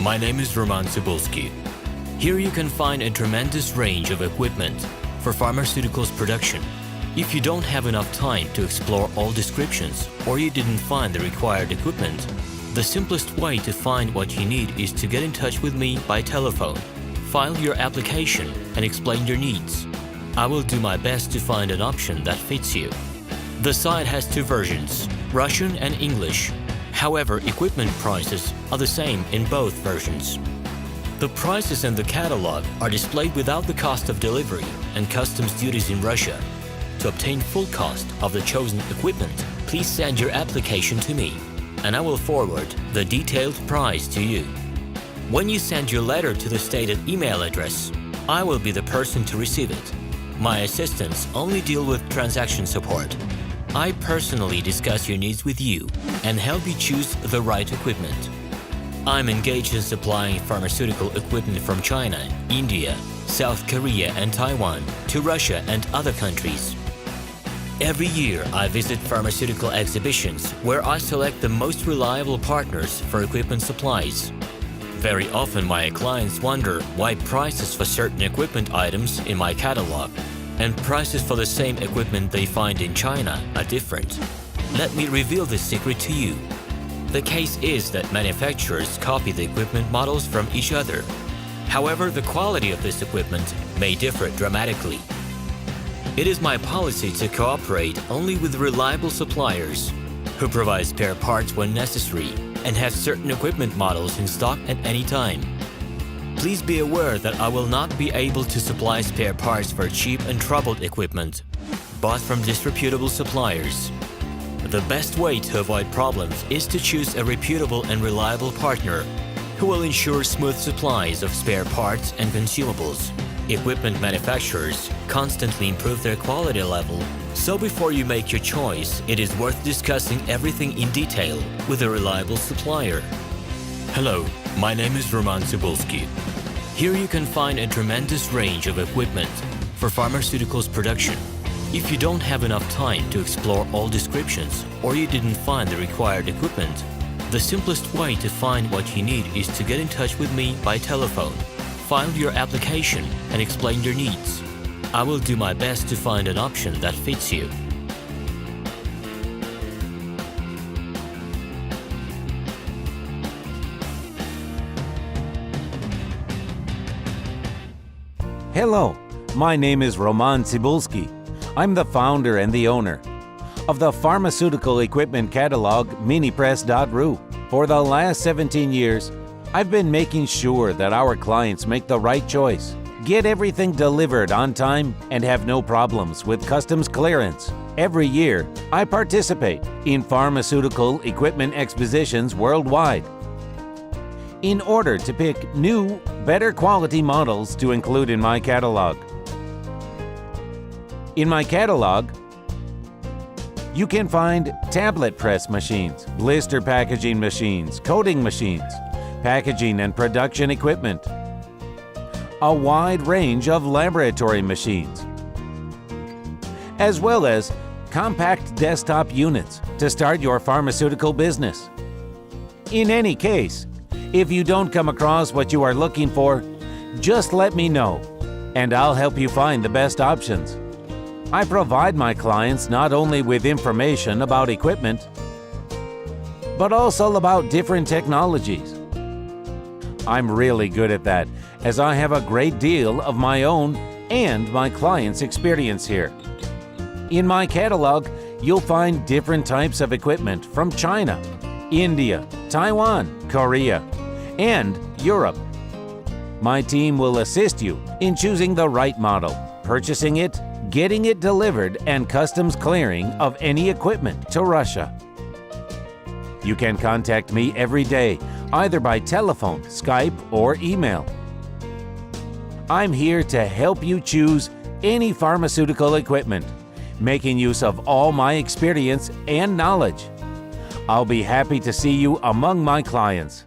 my name is Roman Cybulski. Here you can find a tremendous range of equipment for pharmaceuticals production. If you don't have enough time to explore all descriptions or you didn't find the required equipment, the simplest way to find what you need is to get in touch with me by telephone. File your application and explain your needs. I will do my best to find an option that fits you. The site has two versions, Russian and English. However, equipment prices are the same in both versions. The prices in the catalog are displayed without the cost of delivery and customs duties in Russia. To obtain full cost of the chosen equipment, please send your application to me, and I will forward the detailed price to you. When you send your letter to the stated email address, I will be the person to receive it. My assistants only deal with transaction support. I personally discuss your needs with you and help you choose the right equipment. I'm engaged in supplying pharmaceutical equipment from China, India, South Korea and Taiwan to Russia and other countries. Every year, I visit pharmaceutical exhibitions where I select the most reliable partners for equipment supplies. Very often, my clients wonder why prices for certain equipment items in my catalog and prices for the same equipment they find in China are different. Let me reveal this secret to you. The case is that manufacturers copy the equipment models from each other. However, the quality of this equipment may differ dramatically. It is my policy to cooperate only with reliable suppliers who provide spare parts when necessary and have certain equipment models in stock at any time. Please be aware that I will not be able to supply spare parts for cheap and troubled equipment bought from disreputable suppliers. The best way to avoid problems is to choose a reputable and reliable partner who will ensure smooth supplies of spare parts and consumables. Equipment manufacturers constantly improve their quality level, so before you make your choice, it is worth discussing everything in detail with a reliable supplier. Hello, my name is Roman Cybulski. Here you can find a tremendous range of equipment for pharmaceuticals production. If you don't have enough time to explore all descriptions or you didn't find the required equipment, the simplest way to find what you need is to get in touch with me by telephone. File your application and explain your needs. I will do my best to find an option that fits you. Hello, my name is Roman Cybulski. I'm the founder and the owner of the pharmaceutical equipment catalog minipress.ru. For the last 17 years, I've been making sure that our clients make the right choice, get everything delivered on time, and have no problems with customs clearance. Every year, I participate in pharmaceutical equipment expositions worldwide in order to pick new, better quality models to include in my catalog. In my catalog, you can find tablet press machines, blister packaging machines, coating machines, packaging and production equipment, a wide range of laboratory machines, as well as compact desktop units to start your pharmaceutical business. In any case, if you don't come across what you are looking for, just let me know, and I'll help you find the best options. I provide my clients not only with information about equipment, but also about different technologies. I'm really good at that, as I have a great deal of my own and my clients' experience here. In my catalog, you'll find different types of equipment from China, India, Taiwan, Korea, and Europe. My team will assist you in choosing the right model, purchasing it, getting it delivered, and customs clearing of any equipment to Russia. You can contact me every day, either by telephone, Skype, or email. I'm here to help you choose any pharmaceutical equipment, making use of all my experience and knowledge. I'll be happy to see you among my clients.